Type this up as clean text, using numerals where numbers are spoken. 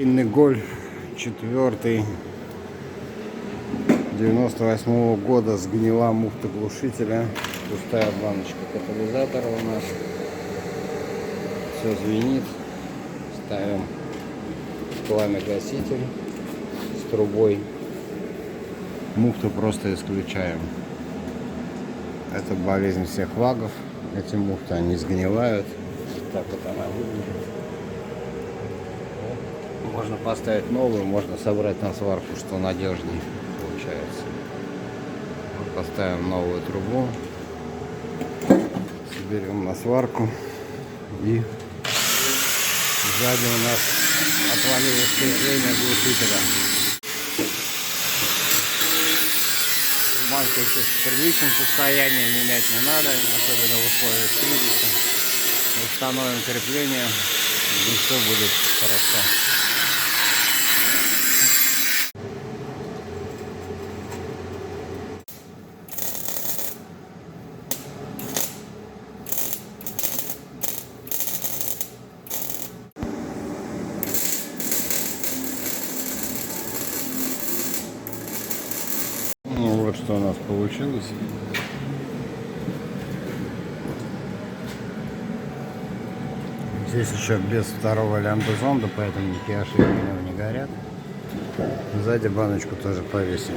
Голь 4 98-го года, сгнила муфта глушителя, пустая баночка катализатора у нас, все звенит. Ставим пламя-гаситель с трубой, муфту просто исключаем. Это болезнь всех вагов, эти муфты, они сгнивают. Так вот она выглядит. Можно поставить новую, можно собрать на сварку, что надежнее получается. Вот поставим новую трубу, соберем на сварку, и сзади у нас отвалилось крепление глушителя. Банку еще в первичном состоянии, менять не надо, особенно в условиях кризиса. Установим крепление, и все будет хорошо. Ну вот что у нас получилось. Здесь еще без второго лямбда-зонда, поэтому никакие ошибки не горят. Сзади баночку тоже повесим.